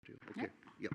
Okay. Yep.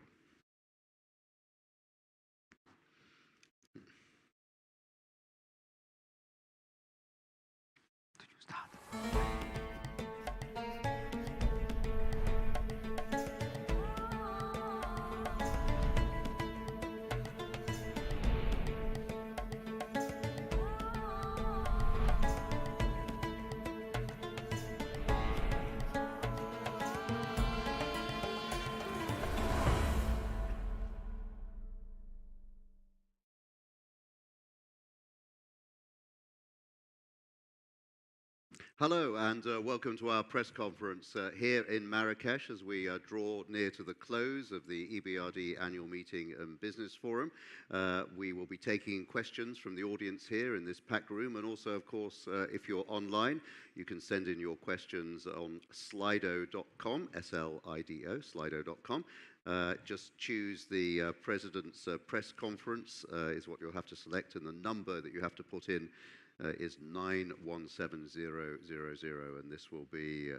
Hello and welcome to our press conference here in Marrakesh as we draw near to the close of the EBRD Annual Meeting and Business Forum. We will be taking questions from the audience here in this packed room, and also, of course, if you're online, you can send in your questions on slido.com, S-L-I-D-O, slido.com. Just choose the President's press conference is what you'll have to select, and the number that you have to put in is 917000, and this will be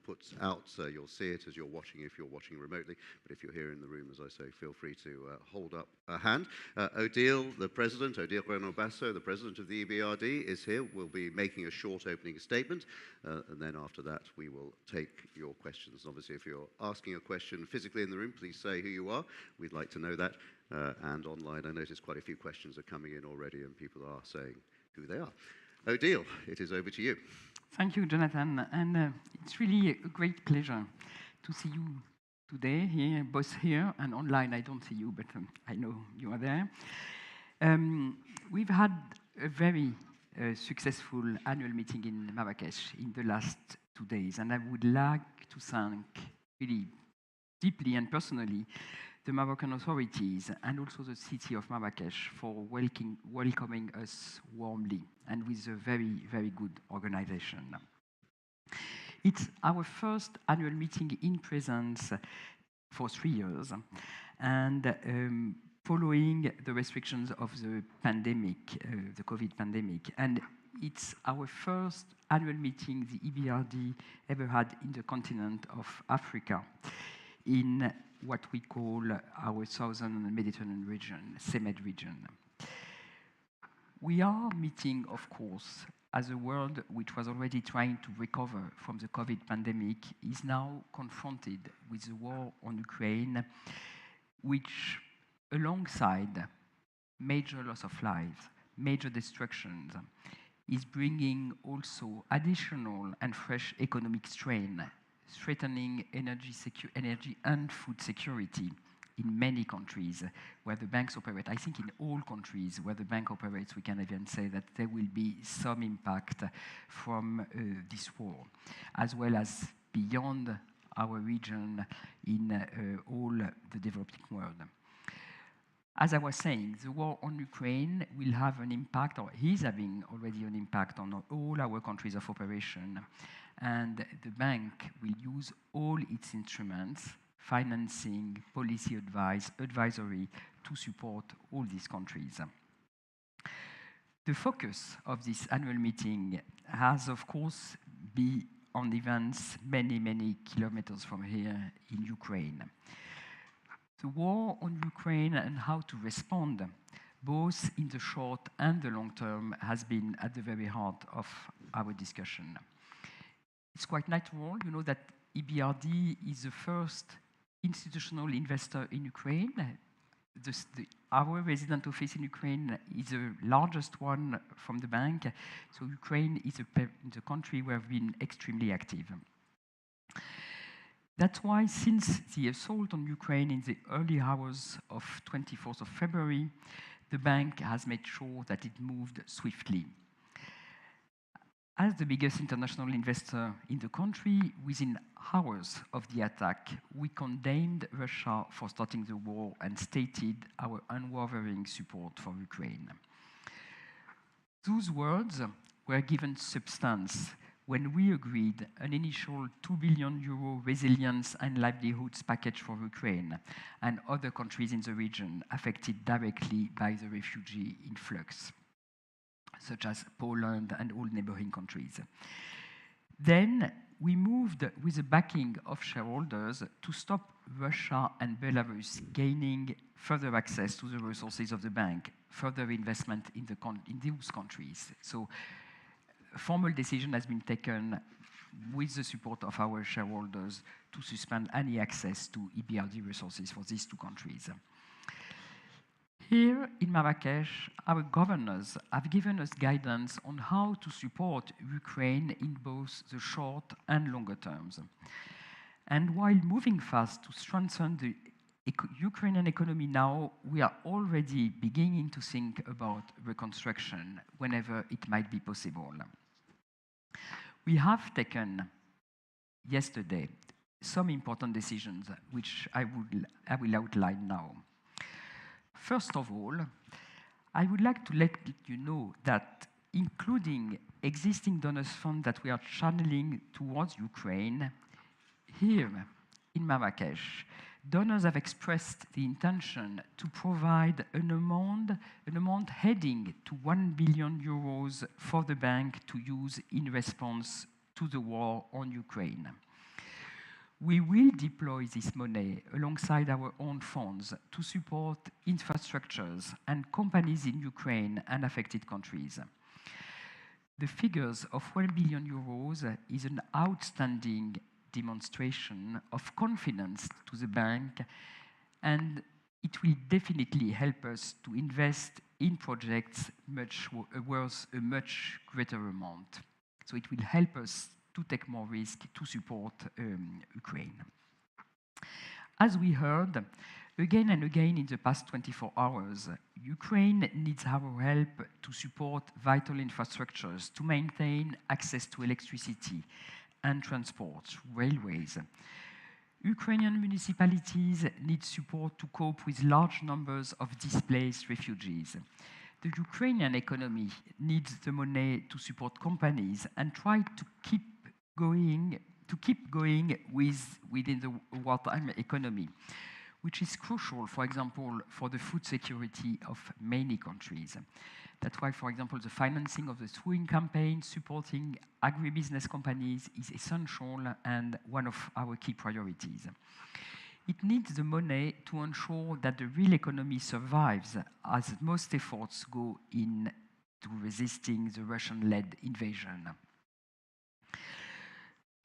put out so you'll see it as you're watching if you're watching remotely. But if you're here in the room, as I say, feel free to hold up a hand. Odile, the President, Odile Renaud-Basso, the President of the EBRD, is here. We'll be making a short opening statement, and then after that we will take your questions. Obviously, if you're asking a question physically in the room, please say who you are. We'd like to know that. And online, I noticed quite a few questions are coming in already, and people are saying who they are. Odile, it is over to you. Thank you, Jonathan, and it's really a great pleasure to see you today here, both here and online. I don't see you, but I know you are there. We've had a very successful annual meeting in Marrakesh in the last 2 days, and I would like to thank really deeply and personally the Moroccan authorities and also the city of Marrakesh for welcoming us warmly and with a very, very good organization. It's our first annual meeting in presence for 3 years, and following the restrictions of the pandemic, the COVID pandemic, and it's our first annual meeting the EBRD ever had in the continent of Africa, in what we call our Southern Mediterranean region, CEMED region. We are meeting, of course, as a world which was already trying to recover from the COVID pandemic is now confronted with the war on Ukraine, which, alongside major loss of life, major destructions, is bringing also additional and fresh economic strain, threatening energy and food security in many countries where the banks operate. I think in all countries where the bank operates, we can even say that there will be some impact from this war, as well as beyond our region in all the developing world. As I was saying, the war on Ukraine will have an impact, or is having already an impact on all our countries of operation. And the bank will use all its instruments, financing, policy advice, advisory, to support all these countries. The focus of this annual meeting has, of course, been on events many, many kilometers from here in Ukraine. The war on Ukraine and how to respond, both in the short and the long term, has been at the very heart of our discussion. It's quite natural, you know, that EBRD is the first institutional investor in Ukraine. Our resident office in Ukraine is the largest one from the bank, so Ukraine is the country where we've been extremely active. That's why, since the assault on Ukraine in the early hours of 24th of February, the bank has made sure that it moved swiftly. As the biggest international investor in the country, within hours of the attack, we condemned Russia for starting the war and stated our unwavering support for Ukraine. Those words were given substance when we agreed an initial €2 billion resilience and livelihoods package for Ukraine and other countries in the region affected directly by the refugee influx, such as Poland and all neighboring countries. Then we moved with the backing of shareholders to stop Russia and Belarus gaining further access to the resources of the bank, further investment in those countries. So a formal decision has been taken with the support of our shareholders to suspend any access to EBRD resources for these two countries. Here in Marrakesh, our governors have given us guidance on how to support Ukraine in both the short and longer terms. And while moving fast to strengthen the Ukrainian economy now, we are already beginning to think about reconstruction whenever it might be possible. We have taken yesterday some important decisions, which I will outline now. First of all, I would like to let you know that including existing donors' funds that we are channeling towards Ukraine, here in Marrakesh, donors have expressed the intention to provide an amount heading to 1 billion euros for the bank to use in response to the war on Ukraine. We will deploy this money alongside our own funds to support infrastructures and companies in Ukraine and affected countries. The figures of 1 billion euros is an outstanding demonstration of confidence to the bank, and it will definitely help us to invest in projects worth a much greater amount. So it will help us to take more risk to support Ukraine. As we heard again and again in the past 24 hours, Ukraine needs our help to support vital infrastructures, to maintain access to electricity and transport, railways. Ukrainian municipalities need support to cope with large numbers of displaced refugees. The Ukrainian economy needs the money to support companies and try to keep going within the wartime economy, which is crucial, for example, for the food security of many countries. That's why, for example, the financing of the sowing campaign supporting agribusiness companies is essential and one of our key priorities. It needs the money to ensure that the real economy survives, as most efforts go into resisting the Russian-led invasion.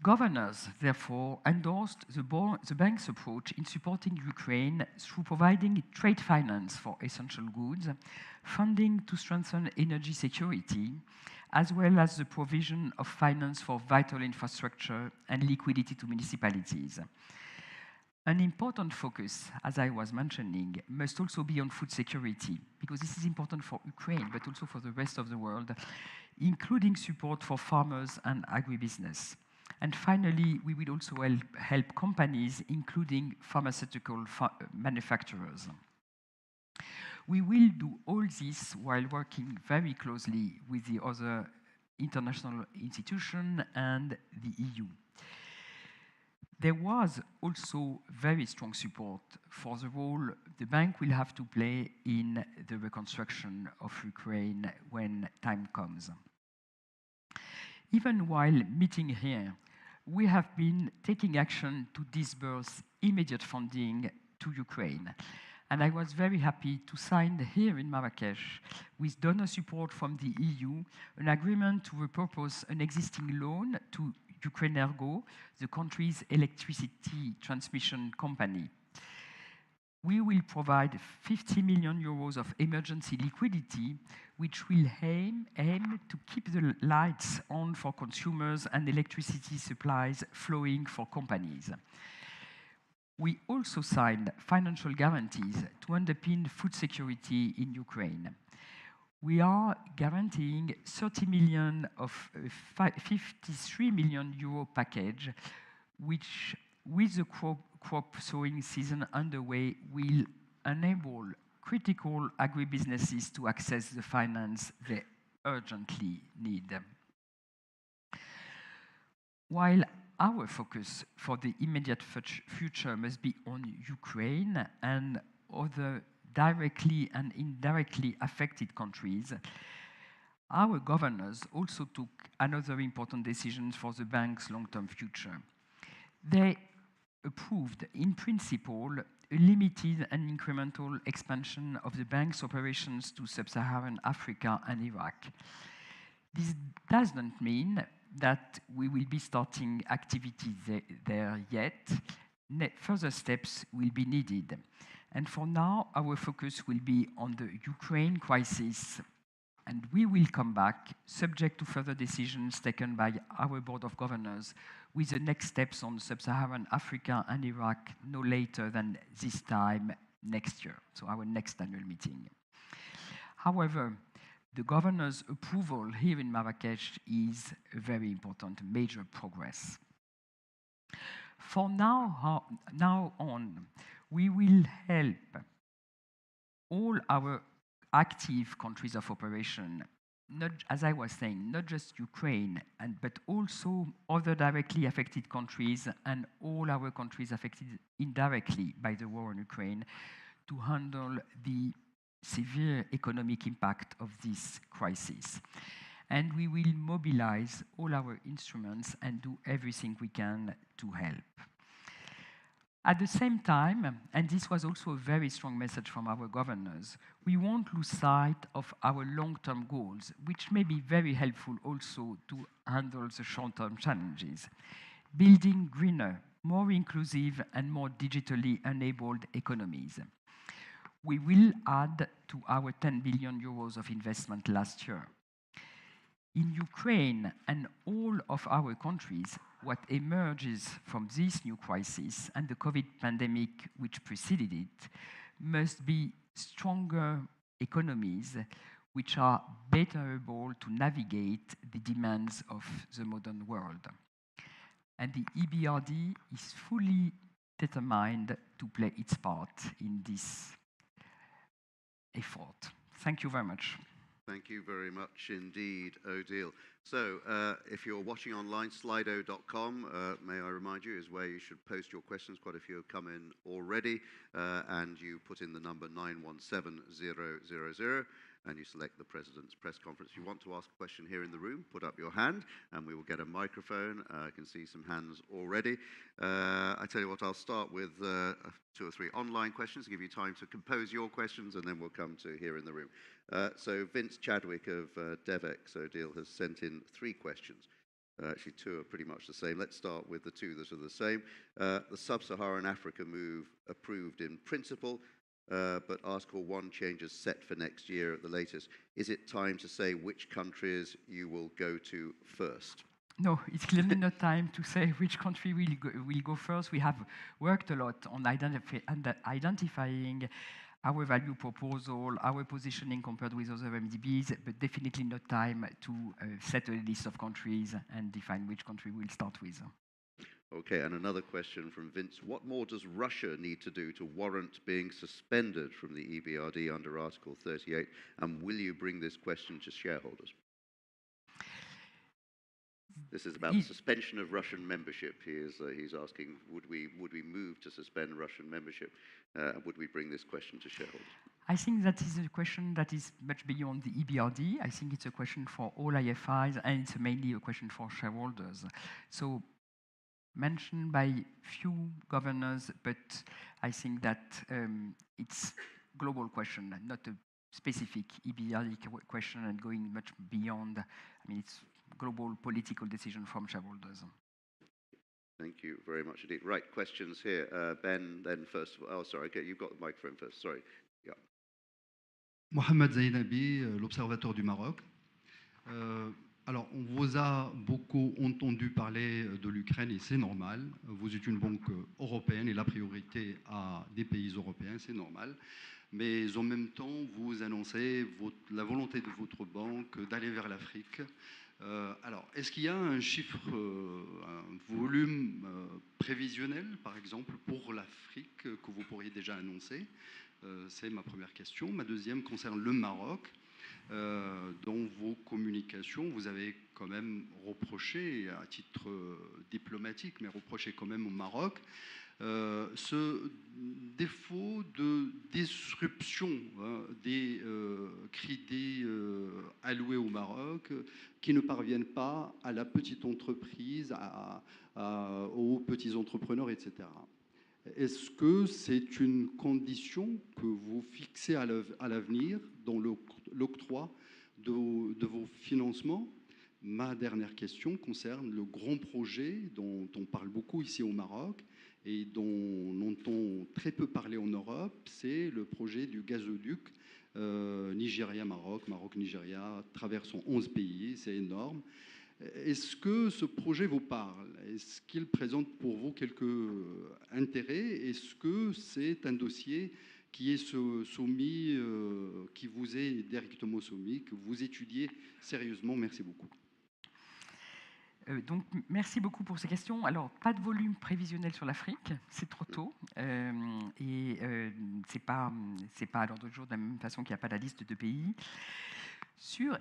Governors, therefore, endorsed the bank's approach in supporting Ukraine through providing trade finance for essential goods, funding to strengthen energy security, as well as the provision of finance for vital infrastructure and liquidity to municipalities. An important focus, as I was mentioning, must also be on food security, because this is important for Ukraine, but also for the rest of the world, including support for farmers and agribusiness. And finally, we will also help companies, including pharmaceutical manufacturers. We will do all this while working very closely with the other international institutions and the EU. There was also very strong support for the role the bank will have to play in the reconstruction of Ukraine when time comes. Even while meeting here, we have been taking action to disburse immediate funding to Ukraine. And I was very happy to sign here in Marrakesh, with donor support from the EU, an agreement to repurpose an existing loan to Ukrainergo, the country's electricity transmission company. We will provide 50 million euros of emergency liquidity, which will aim to keep the lights on for consumers and electricity supplies flowing for companies. We also signed financial guarantees to underpin food security in Ukraine. We are guaranteeing 30 million of a 53 million euro package, which, with the crop sowing season underway, will enable critical agribusinesses to access the finance they urgently need. While our focus for the immediate future must be on Ukraine and other directly and indirectly affected countries, our governors also took another important decision for the bank's long-term future. They approved, in principle, a limited and incremental expansion of the bank's operations to sub-Saharan Africa and Iraq. This does not mean that we will be starting activity there yet. Further steps will be needed. And for now, our focus will be on the Ukraine crisis, and we will come back, subject to further decisions taken by our Board of Governors, with the next steps on sub-Saharan Africa and Iraq no later than this time next year, so our next annual meeting. However, the governor's approval here in Marrakech is a very important, major progress. For now on, we will help all our active countries of operation, not, as I was saying, not just Ukraine, but also other directly affected countries and all our countries affected indirectly by the war in Ukraine, to handle the severe economic impact of this crisis. And we will mobilize all our instruments and do everything we can to help. At the same time, and this was also a very strong message from our governors, we won't lose sight of our long-term goals, which may be very helpful also to handle the short-term challenges. Building greener, more inclusive, and more digitally enabled economies. We will add to our 10 billion euros of investment last year. In Ukraine and all of our countries, what emerges from this new crisis and the COVID pandemic which preceded it must be stronger economies which are better able to navigate the demands of the modern world. And the EBRD is fully determined to play its part in this effort. Thank you very much. Thank you very much indeed, Odile. So, if you're watching online, Slido.com, may I remind you, is where you should post your questions. Quite a few have come in already, and you put in the number 917000, and you select the President's press conference. If you want to ask a question here in the room, put up your hand, and we will get a microphone. I can see some hands already. I tell you what, I'll start with 2 or 3 online questions to give you time to compose your questions, and then we'll come to here in the room. So Vince Chadwick of Devex, Odile, has sent in 3 questions. Actually, 2 are pretty much the same. Let's start with the 2 that are the same. The Sub-Saharan Africa move approved in principle, but Article 1 changes set for next year at the latest. Is it time to say which countries you will go to first? No, it's clearly not time to say which country will go first. We have worked a lot on identifying our value proposal, our positioning compared with other MDBs, but definitely not time to set a list of countries and define which country we'll start with. Okay, and another question from Vince. What more does Russia need to do to warrant being suspended from the EBRD under Article 38? And will you bring this question to shareholders? This is about the suspension of Russian membership. He's asking, would we move to suspend Russian membership? Would we bring this question to shareholders? I think that is a question that is much beyond the EBRD. I think it's a question for all IFIs, and it's mainly a question for shareholders. So, mentioned by few governors, but I think that it's a global question, not a specific EBRD question, and going much beyond. I mean, it's global political decision from shareholders. Thank you very much indeed. Right, questions here. Ben, then first. Oh, sorry, okay, you've got the microphone first. Sorry. Yeah. Mohamed Zainabi, l'Observateur du Maroc. Alors, on vous a beaucoup entendu parler de l'Ukraine et c'est normal. Vous êtes une banque européenne et la priorité à des pays européens, c'est normal. Mais en même temps, vous annoncez la volonté de votre banque d'aller vers l'Afrique. Alors, est-ce qu'il y a un chiffre, un volume prévisionnel, par exemple, pour l'Afrique que vous pourriez déjà annoncer? C'est ma première question. Ma deuxième concerne le Maroc. Dans vos communications, vous avez quand même reproché, à titre diplomatique, mais reproché quand même au Maroc, ce défaut de disruption des crédits alloués au Maroc qui ne parviennent pas à la petite entreprise, aux petits entrepreneurs, etc. Est-ce que c'est une condition que vous fixez à l'avenir dans l'octroi de vos financements? Ma dernière question concerne le grand projet dont on parle beaucoup ici au Maroc et dont on entend très peu parler en Europe, c'est le projet du gazoduc Nigeria-Maroc, Maroc-Nigeria, traversant 11 pays, c'est énorme. Est-ce que ce projet vous parle? Est-ce qu'il présente pour vous quelques intérêts? Est-ce que c'est un dossier qui est soumis, qui vous est directement soumis, que vous étudiez sérieusement? Merci beaucoup. Donc, merci beaucoup pour ces questions. Alors, pas de volume prévisionnel sur l'Afrique, c'est trop tôt. C'est pas à l'ordre du jour de la même façon qu'il n'y a pas la liste de pays. Sur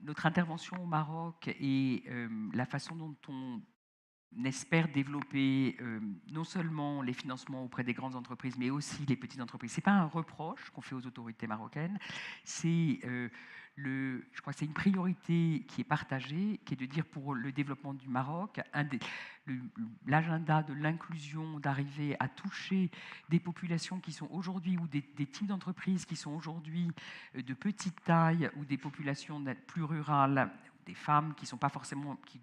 notre intervention au Maroc et la façon dont on espère développer non seulement les financements auprès des grandes entreprises, mais aussi les petites entreprises. Ce n'est pas un reproche qu'on fait aux autorités marocaines, je crois que c'est une priorité qui est partagée, qui est de dire pour le développement du Maroc, l'agenda de l'inclusion, d'arriver à toucher des populations qui sont aujourd'hui, ou des types d'entreprises qui sont aujourd'hui de petite taille, ou des populations plus rurales, des femmes qui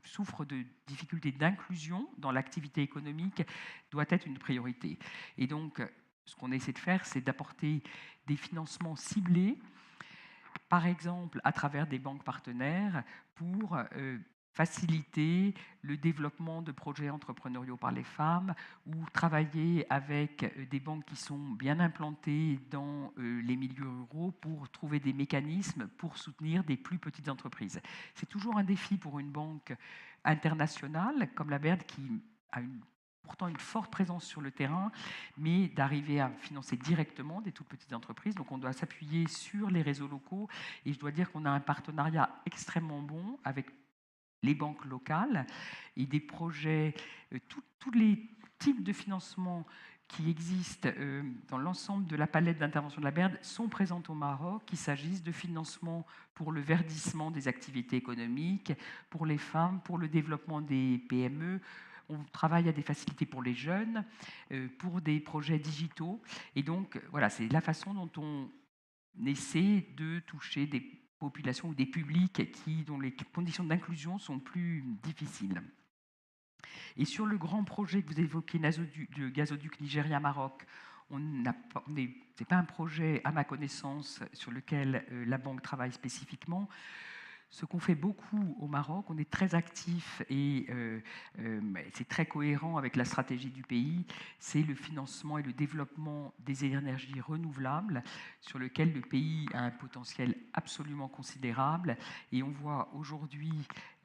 souffrent de difficultés d'inclusion dans l'activité économique, doit être une priorité. Et donc, ce qu'on essaie de faire, c'est d'apporter des financements ciblés, par exemple à travers des banques partenaires, pour faciliter le développement de projets entrepreneuriaux par les femmes, ou travailler avec des banques qui sont bien implantées dans les milieux ruraux pour trouver des mécanismes pour soutenir des plus petites entreprises. C'est toujours un défi pour une banque internationale comme la EBRD, qui a pourtant une forte présence sur le terrain, mais d'arriver à financer directement des toutes petites entreprises. Donc on doit s'appuyer sur les réseaux locaux, et je dois dire qu'on a un partenariat extrêmement bon avec les banques locales et des projets, tous les types de financement qui existent dans l'ensemble de la palette d'intervention de la EBRD sont présents au Maroc, qu'il s'agisse de financement pour le verdissement des activités économiques, pour les femmes, pour le développement des PME. On travaille à des facilités pour les jeunes, pour des projets digitaux. Et donc, voilà, c'est la façon dont on essaie de toucher des populations ou des publics dont les conditions d'inclusion sont plus difficiles. Et sur le grand projet que vous évoquez, le gazoduc Nigeria-Maroc, ce n'est pas un projet, à ma connaissance, sur lequel la banque travaille spécifiquement. Ce qu'on fait beaucoup au Maroc, on est très actif et c'est très cohérent avec la stratégie du pays, c'est le financement et le développement des énergies renouvelables, sur lequel le pays a un potentiel absolument considérable. Et on voit aujourd'hui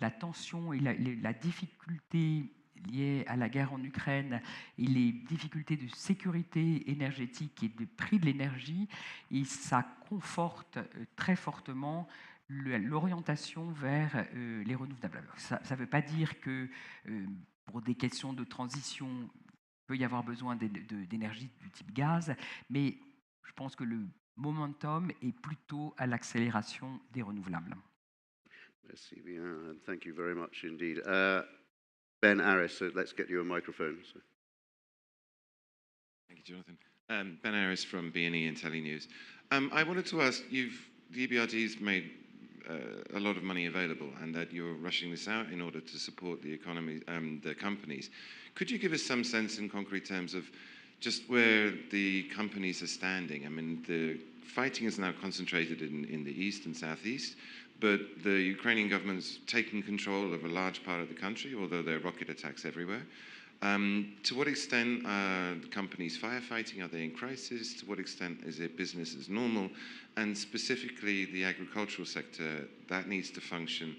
la tension et la difficulté liées à la guerre en Ukraine et les difficultés de sécurité énergétique et de prix de l'énergie, et ça conforte très fortement l'orientation vers les renouvelables. Ça ne veut pas dire que pour des questions de transition, il peut y avoir besoin d'énergie du type gaz, mais je pense que le momentum est plutôt à l'accélération des renouvelables. Merci bien, and thank you very much indeed. Ben Harris, so let's get you a microphone. So. Thank you, Jonathan. Ben Harris from B&E and Telenews. I wanted to ask, the EBRD's made a lot of money available, and that you're rushing this out in order to support the economy, the companies. Could you give us some sense in concrete terms of just where the companies are standing? I mean, the fighting is now concentrated in the east and southeast, but the Ukrainian government's taken control of a large part of the country, although there are rocket attacks everywhere. To what extent are the companies firefighting? Are they in crisis? To what extent is it business as normal? And specifically the agricultural sector, that needs to function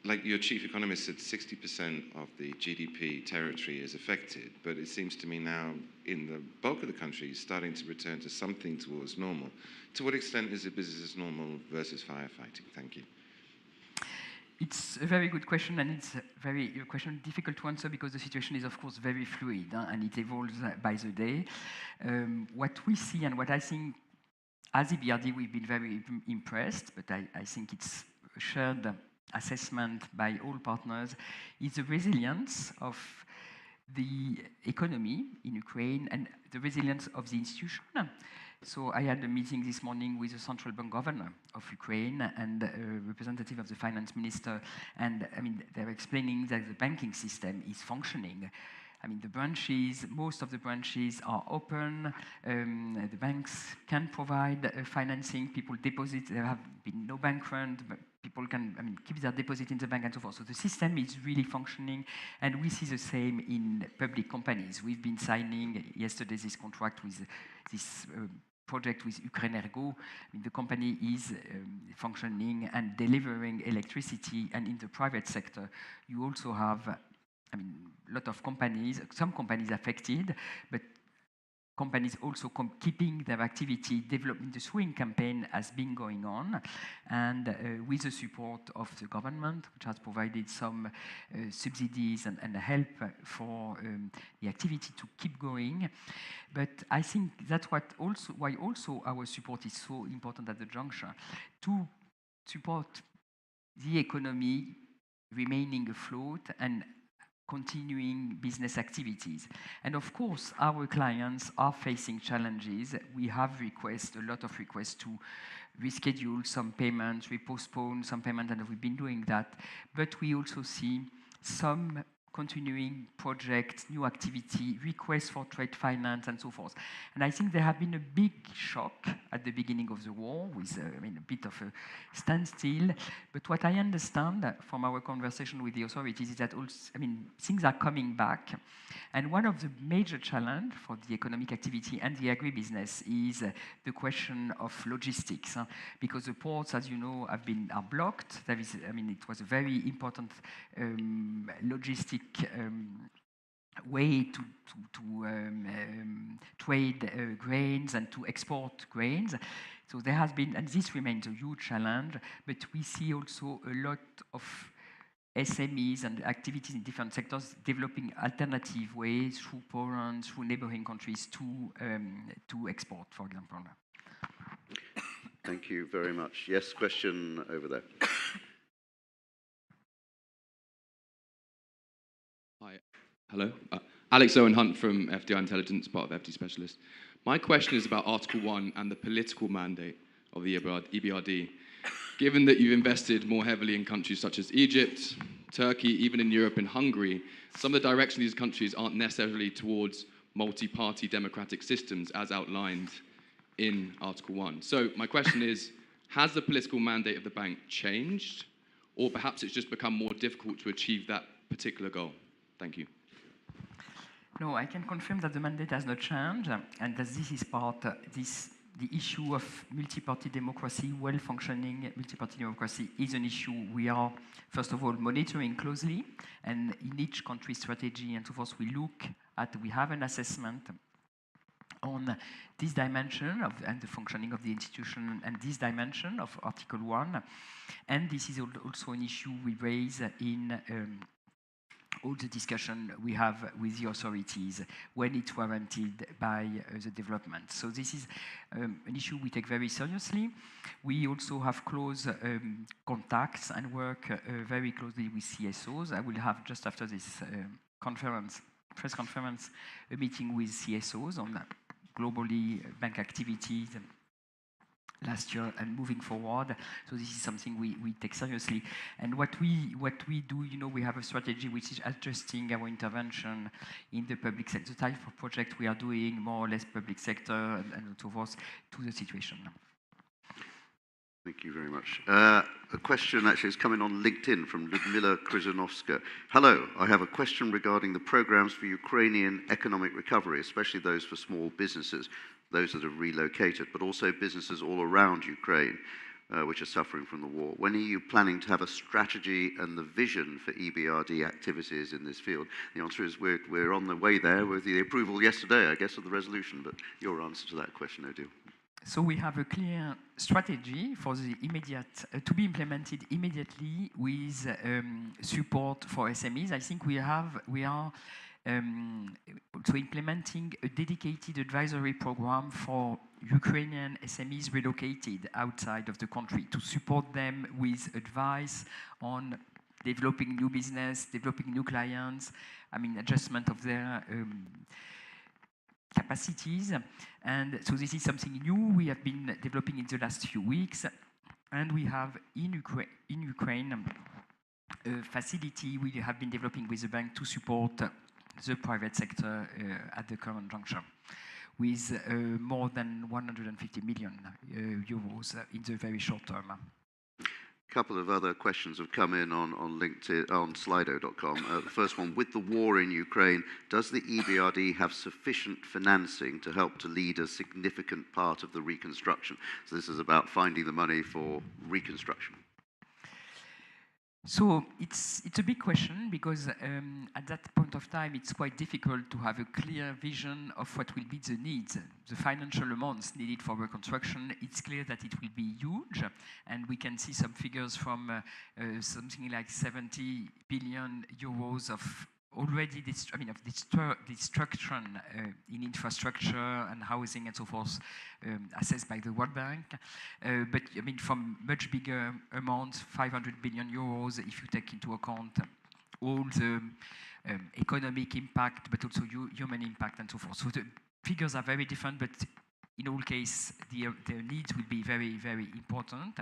like your chief economist said, 60% of the GDP territory is affected, but it seems to me now in the bulk of the country is starting to return to something towards normal. To what extent is it business as normal versus firefighting? Thank you. It's a very good question, and it's a question difficult to answer because the situation is, of course, very fluid, and it evolves by the day. What we see and what I think, as EBRD, we've been very impressed, but I think it's a shared assessment by all partners, is the resilience of the economy in Ukraine and the resilience of the institution. So I had a meeting this morning with the central bank governor of Ukraine and a representative of the finance minister, and I mean, they're explaining that the banking system is functioning. I mean, the branches, most of the branches are open. The banks can provide financing. People deposit. There have been no bank run. People can, I mean, keep their deposit in the bank and so forth. So the system is really functioning, and we see the same in public companies. We've been signing yesterday this contract with this project with Interactio. I mean, the company is functioning and delivering electricity, and in the private sector, you also have, I mean, a lot of companies, some companies affected, but companies also keeping their activity. Developing the swing campaign has been going on, and with the support of the government, which has provided some subsidies and help for the activity to keep going. But I think that's why also our support is so important at the juncture, to support the economy remaining afloat and continuing business activities. And of course, our clients are facing challenges. We have requests, a lot of requests to reschedule some payments, we postpone some payments, and we've been doing that. But we also see some continuing projects, new activity, requests for trade finance, and so forth. And I think there have been a big shock at the beginning of the war with I mean, a bit of a standstill. But what I understand from our conversation with the authorities is that also, I mean, things are coming back. And one of the major challenges for the economic activity and the agribusiness is the question of logistics, because the ports, as you know, are blocked. There is, I mean, it was a very important logistic way to trade grains and to export grains. So there has been, and this remains a huge challenge, but we see also a lot of SMEs and activities in different sectors developing alternative ways through Poland, through neighboring countries to export, for example. Thank you very much. Yes, question over there. Hi. Hello. Alex Owen Hunt from FDI Intelligence, part of FD Specialist. My question is about Article 1 and the political mandate of the EBRD. Given that you've invested more heavily in countries such as Egypt, Turkey, even in Europe and Hungary, some of the directions of these countries aren't necessarily towards multi-party democratic systems as outlined in Article 1. So my question is, has the political mandate of the bank changed, or perhaps it's just become more difficult to achieve that particular goal? Thank you. No, I can confirm that the mandate has not changed, and that this is part, the issue of multi-party democracy, well-functioning multi-party democracy is an issue we are, first of all, monitoring closely, and in each country's strategy and so forth, we have an assessment on this dimension and the functioning of the institution and this dimension of Article 1, and this is also an issue we raise in all the discussion we have with the authorities when it's warranted by the development. So this is an issue we take very seriously. We also have close contacts and work very closely with CSOs. I will have, just after this press conference, a meeting with CSOs on globally bank activities last year and moving forward. So this is something we take seriously. And what we do, you know, we have a strategy which is adjusting our intervention in the public sector, the type of project we are doing, more or less public sector and so forth, to the situation. Thank you very much. A question actually is coming on LinkedIn from Ludmila Kryzanowska. Hello, I have a question regarding the programs for Ukrainian economic recovery, especially those for small businesses, those that have relocated, but also businesses all around Ukraine. which are suffering from the war. When are you planning to have a strategy and the vision for EBRD activities in this field? The answer is we're on the way there with the approval yesterday, I guess, of the resolution, but your answer to that question, Odile. So we have a clear strategy for the immediate, to be implemented immediately with support for SMEs. I think we are also implementing a dedicated advisory program for Ukrainian SMEs relocated outside of the country to support them with advice on developing new business, developing new clients, adjustment of their capacities. And so this is something new we have been developing in the last few weeks. And we have in Ukraine a facility we have been developing with the bank to support the private sector at the current juncture, with more than 150 million euros in the very short term. A couple of other questions have come in on LinkedIn, on Slido.com. The first one, with the war in Ukraine, does the EBRD have sufficient financing to help to lead a significant part of the reconstruction? So this is about finding the money for reconstruction. So it's a big question because at that point of time it's quite difficult to have a clear vision of what will be the needs, the financial amounts needed for reconstruction. It's clear that it will be huge, and we can see some figures from something like 70 billion euros of already destruction in infrastructure and housing and so forth, assessed by the World Bank. But from much bigger amounts, 500 billion euros, if you take into account all the economic impact, but also human impact and so forth. So the figures are very different, but in all cases, the needs will be very, very important.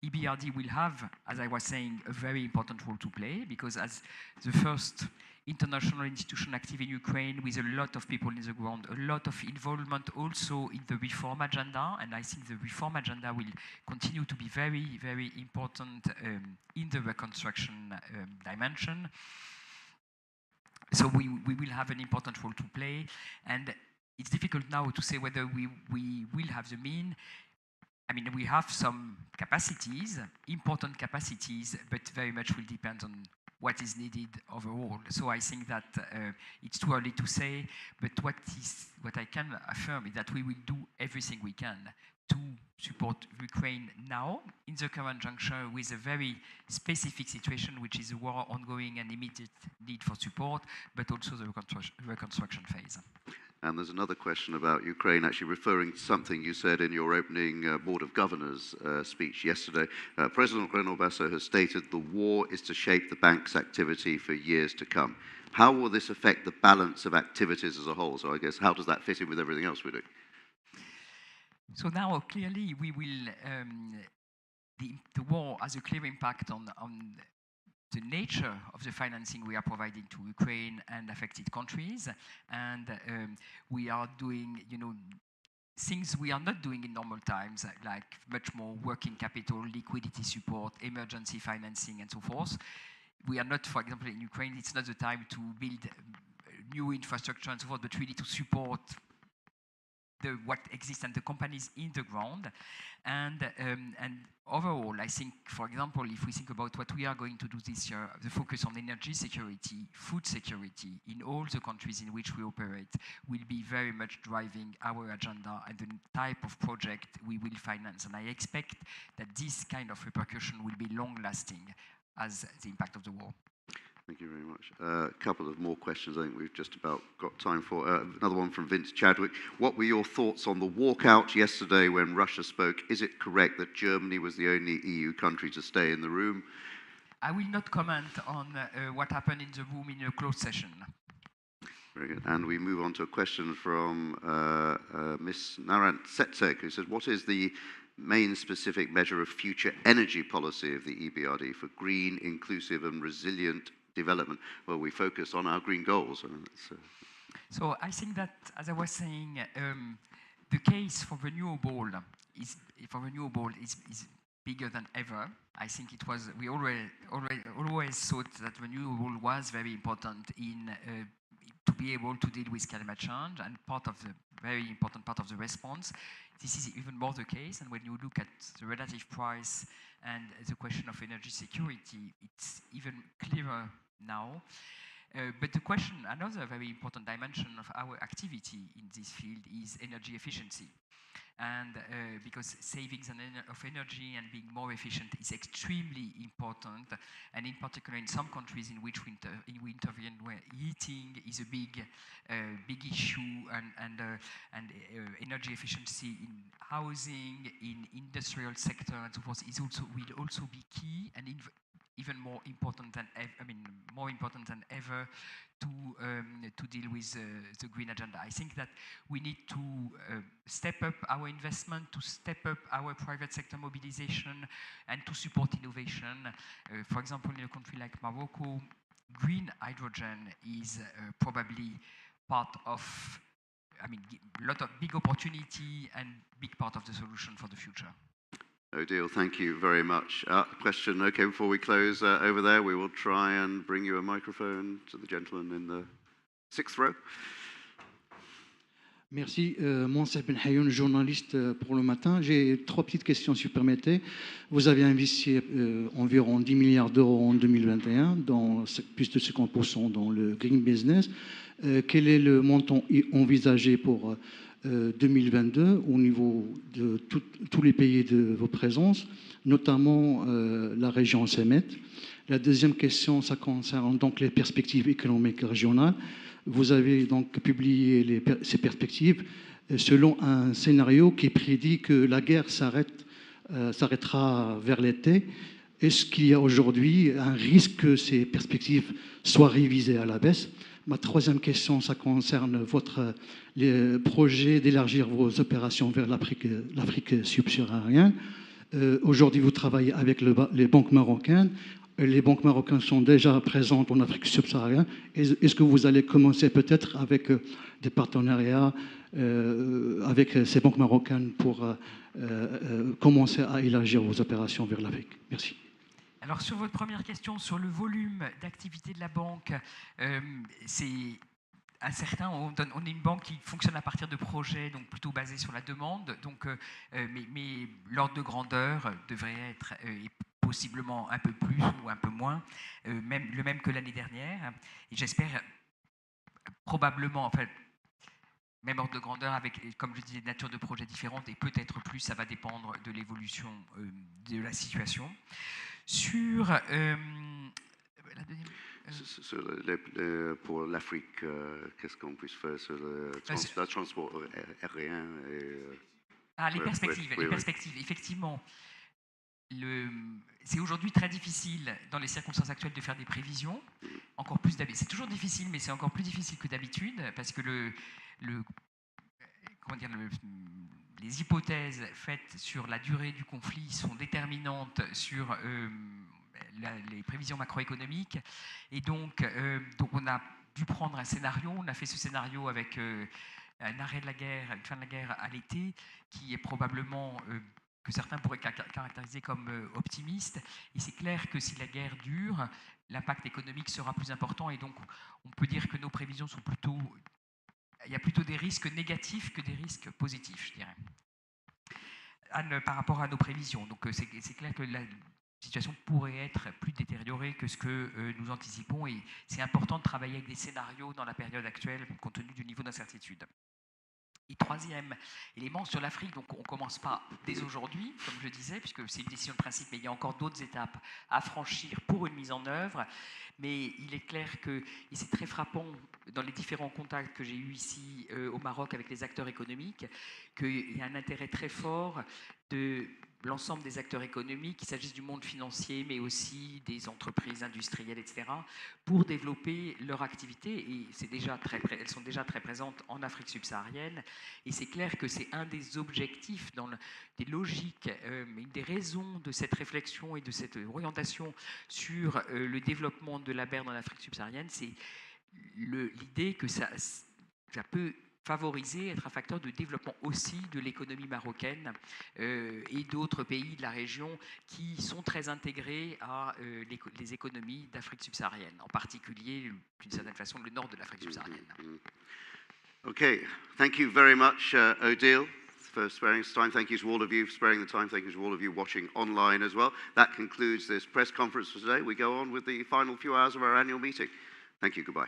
EBRD will have, as I was saying, a very important role to play, because as the first international institution active in Ukraine with a lot of people in the ground, a lot of involvement also in the reform agenda, and I think the reform agenda will continue to be very, very important in the reconstruction dimension. So we will have an important role to play, and it's difficult now to say whether we will have the means. We have some capacities, important capacities, but very much will depend on what is needed overall. So I think that it's too early to say, but what I can affirm is that we will do everything we can to support Ukraine now in the current juncture with a very specific situation, which is a war ongoing and immediate need for support, but also the reconstruction phase. And there's another question about Ukraine, actually referring to something you said in your opening Board of Governors speech yesterday. President Renaud-Basso has stated the war is to shape the bank's activity for years to come. How will this affect the balance of activities as a whole? So I guess, how does that fit in with everything else we do? So now, clearly, we will, the war has a clear impact on the nature of the financing we are providing to Ukraine and affected countries, and we are doing, things we are not doing in normal times, like much more working capital, liquidity support, emergency financing, and so forth. We are not, for example, in Ukraine, it's not the time to build new infrastructure and so forth, but really to support what exists and the companies in the ground. And overall, I think, for example, if we think about what we are going to do this year, the focus on energy security, food security in all the countries in which we operate will be very much driving our agenda and the type of project we will finance. And I expect that this kind of repercussion will be long-lasting as the impact of the war. Thank you very much. A couple of more questions I think we've just about got time for. Another one from Vince Chadwick. What were your thoughts on the walkout yesterday when Russia spoke? Is it correct that Germany was the only EU country to stay in the room? I will not comment on what happened in the room in a closed session. Very good. And we move on to a question from Ms. Narant Setsek, who says, what is the main specific measure of future energy policy of the EBRD for green, inclusive and resilient development? Well, we focus on our green goals. So I think that, as I was saying, the case for renewable is bigger than ever. I think it was, we always thought that renewable was very important in to be able to deal with climate change, and part of the very important part of the response. This is even more the case, and when you look at the relative price and the question of energy security, it's even clearer now. But the question, another very important dimension of our activity in this field is energy efficiency. And because savings of energy and being more efficient is extremely important, and in particular in some countries in which we intervene, where heating is a big issue, and energy efficiency in housing, in industrial sector, and so forth, will also be key and even more important than more important than ever to deal with the green agenda. I think that we need to step up our investment, to step up our private sector mobilization, and to support innovation. For example, in a country like Morocco, green hydrogen is probably part of, a lot of big opportunity and big part of the solution for the future. Odile, thank you very much. Question, okay, before we close, over there, we will try and bring you a microphone to the gentleman in the 6th row. Merci. Moi, c'est Ben Hayoun, journaliste pour le matin. J'ai 3 petites questions, si vous permettez. Vous avez investi environ 10 milliards d'euros en 2021, dans plus de 50% dans le green business. Quel est le montant envisagé pour 2022 au niveau de tous les pays de vos présences, notamment la région CEMET? La deuxième question, ça concerne donc les perspectives économiques régionales. Vous avez donc publié ces perspectives selon un scénario qui prédit que la guerre s'arrêtera vers l'été. Est-ce qu'il y a aujourd'hui un risque que ces perspectives soient révisées à la baisse? Ma troisième question, ça concerne votre projet d'élargir vos opérations vers l'Afrique subsaharienne. Aujourd'hui, vous travaillez avec les banques marocaines. Les banques marocaines sont déjà présentes en Afrique subsaharienne. Est-ce que vous allez commencer peut-être avec des partenariats avec ces banques marocaines pour commencer à élargir vos opérations vers l'Afrique? Merci. Alors sur votre première question, sur le volume d'activité de la banque, c'est incertain. On est une banque qui fonctionne à partir de projets, donc plutôt basés sur la demande. Donc, mais l'ordre de grandeur devrait être possiblement un peu plus ou un peu moins, le même que l'année dernière. Et j'espère probablement, en fait, même ordre de grandeur avec, comme je disais, nature de projets différentes et peut-être plus, ça va dépendre de l'évolution de la situation. Sur la deuxième... Pour l'Afrique, qu'est-ce qu'on puisse faire sur le transport aérien les perspectives, effectivement. C'est aujourd'hui très difficile, dans les circonstances actuelles, de faire des prévisions. Encore plus d'habitude. C'est toujours difficile, mais c'est encore plus difficile que d'habitude, parce que les hypothèses faites sur la durée du conflit sont déterminantes sur les prévisions macroéconomiques. Et donc on a dû prendre un scénario. On a fait ce scénario avec un arrêt de la guerre, une fin de la guerre à l'été, qui est probablement... que certains pourraient caractériser comme optimiste. Et c'est clair que si la guerre dure, l'impact économique sera plus important. Et donc, on peut dire que nos prévisions sont plutôt... Il y a plutôt des risques négatifs que des risques positifs, je dirais, par rapport à nos prévisions. Donc, c'est clair que la situation pourrait être plus détériorée que ce que nous anticipons. Et c'est important de travailler avec des scénarios dans la période actuelle, compte tenu du niveau d'incertitude. Et troisième élément, sur l'Afrique, donc on ne commence pas dès aujourd'hui, comme je disais, puisque c'est une décision de principe, mais il y a encore d'autres étapes à franchir pour une mise en œuvre. Mais il est clair que, et c'est très frappant dans les différents contacts que j'ai eus ici au Maroc avec les acteurs économiques, qu'il y a un intérêt très fort de l'ensemble des acteurs économiques, qu'il s'agisse du monde financier, mais aussi des entreprises industrielles, etc., pour développer leur activité. Et elles sont déjà très présentes en Afrique subsaharienne. Et c'est clair que c'est un des objectifs, des logiques, une des raisons de cette réflexion et de cette orientation sur le développement de la BERD dans l'Afrique subsaharienne, c'est l'idée que ça peut favoriser, être un facteur de développement aussi de l'économie marocaine et d'autres pays de la région qui sont très intégrés à les économies d'Afrique subsaharienne, en particulier, d'une certaine façon, le nord de l'Afrique subsaharienne. Okay, thank you very much, Odile, for sparing us time. Thank you to all of you for sparing the time. Thank you to all of you watching online as well. That concludes this press conference for today. We go on with the final few hours of our annual meeting. Thank you. Goodbye.